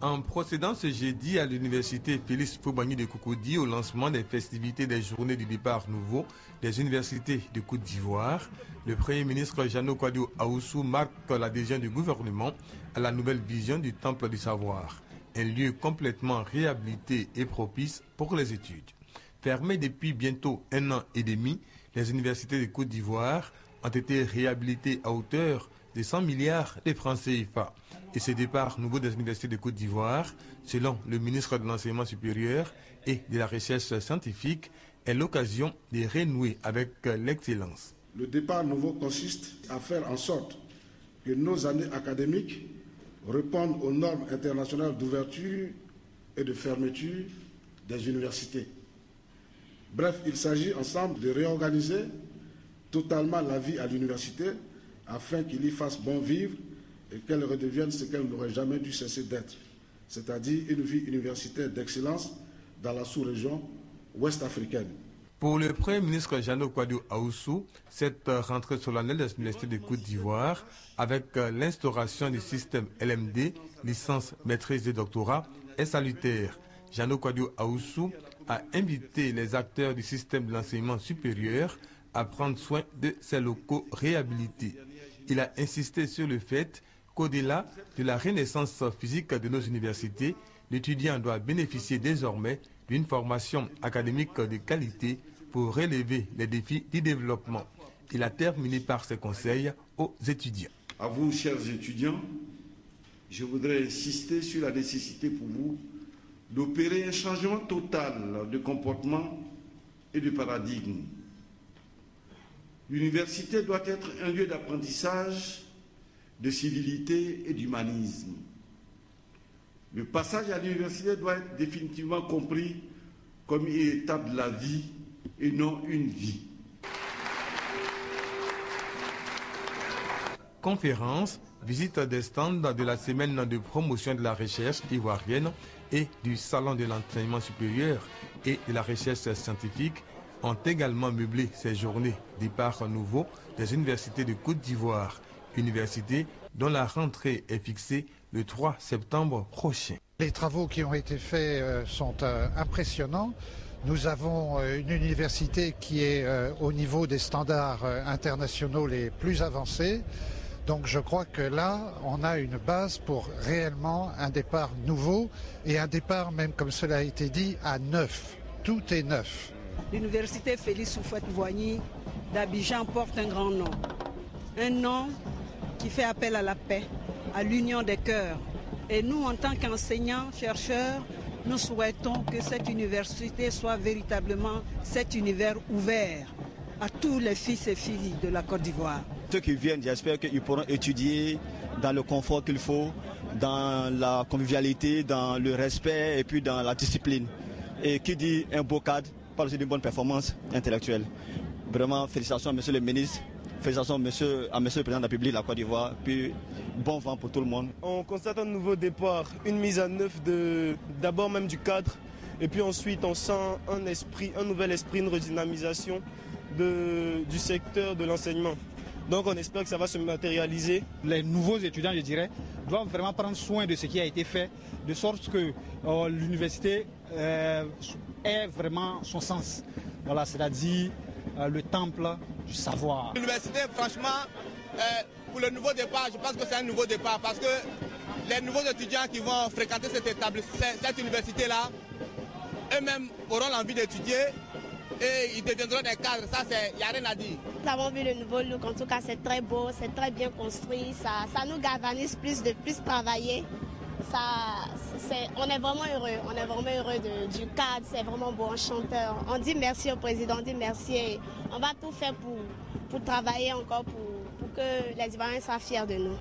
En procédant ce jeudi à l'université Félix Houphouët-Boigny de Cocody au lancement des festivités des journées du départ nouveau des universités de Côte d'Ivoire, le Premier ministre Jeannot Kouadio Aoussou marque l'adhésion du gouvernement à la nouvelle vision du Temple du Savoir, un lieu complètement réhabilité et propice pour les études. Fermées depuis bientôt 1 an et demi, les universités de Côte d'Ivoire ont été réhabilitées à hauteur de 100 milliards de francs CFA. Et ce départ nouveau des universités de Côte d'Ivoire, selon le ministre de l'Enseignement supérieur et de la Recherche scientifique, est l'occasion de renouer avec l'excellence. Le départ nouveau consiste à faire en sorte que nos années académiques répondent aux normes internationales d'ouverture et de fermeture des universités. Bref, il s'agit ensemble de réorganiser totalement la vie à l'université afin qu'il y fasse bon vivre et qu'elle redevienne ce qu'elle n'aurait jamais dû cesser d'être, c'est-à-dire une vie universitaire d'excellence dans la sous-région ouest-africaine. Pour le Premier ministre Jeannot Kouadio Aoussou, cette rentrée solennelle des universités de Côte d'Ivoire, avec l'instauration du système LMD, licence, maîtrise et doctorat, est salutaire. Jeannot Kouadio Aoussou a invité les acteurs du système de l'enseignement supérieur à prendre soin de ces locaux réhabilités. Il a insisté sur le fait qu'au-delà de la renaissance physique de nos universités, l'étudiant doit bénéficier désormais d'une formation académique de qualité pour relever les défis du développement. Il a terminé par ses conseils aux étudiants. À vous, chers étudiants, je voudrais insister sur la nécessité pour vous d'opérer un changement total de comportement et de paradigme. L'université doit être un lieu d'apprentissage, de civilité et d'humanisme. Le passage à l'université doit être définitivement compris comme une étape de la vie et non une vie. Conférences, visite des stands de la semaine de promotion de la recherche ivoirienne et du salon de l'enseignement supérieur et de la recherche scientifique ont également meublé ces journées départ nouveau des universités de Côte d'Ivoire, université dont la rentrée est fixée le 3 septembre prochain. Les travaux qui ont été faits sont impressionnants. Nous avons une université qui est au niveau des standards internationaux les plus avancés. Donc je crois que là, on a une base pour réellement un départ nouveau et un départ même, comme cela a été dit, à neuf. Tout est neuf. L'université Félix Houphouët-Boigny d'Abidjan porte un grand nom. Un nom qui fait appel à la paix, à l'union des cœurs. Et nous, en tant qu'enseignants, chercheurs, nous souhaitons que cette université soit véritablement cet univers ouvert à tous les fils et filles de la Côte d'Ivoire. Ceux qui viennent, j'espère qu'ils pourront étudier dans le confort qu'il faut, dans la convivialité, dans le respect et puis dans la discipline. Et qui dit un beau cadre parle aussi d'une bonne performance intellectuelle. Vraiment, félicitations à monsieur le ministre, félicitations à monsieur le président de la République de la Côte d'Ivoire, puis bon vent pour tout le monde. On constate un nouveau départ, une mise à neuf d'abord même du cadre, et puis ensuite on sent un nouvel esprit, une redynamisation du secteur de l'enseignement. Donc on espère que ça va se matérialiser. Les nouveaux étudiants, je dirais, doivent vraiment prendre soin de ce qui a été fait, de sorte que l'université ait vraiment son sens. Voilà, c'est-à-dire le temple du savoir. L'université, franchement, pour le nouveau départ, je pense que c'est un nouveau départ parce que les nouveaux étudiants qui vont fréquenter cette université-là, eux-mêmes auront l'envie d'étudier et ils deviendront des cadres. Ça, il n'y a rien à dire. Nous avons vu le nouveau look, en tout cas c'est très beau, c'est très bien construit, ça nous galvanise de plus travailler. On est vraiment heureux du cadre, c'est vraiment beau, enchanteur. On dit merci au président, on dit merci et on va tout faire pour travailler encore pour que les Ivoiriens soient fiers de nous.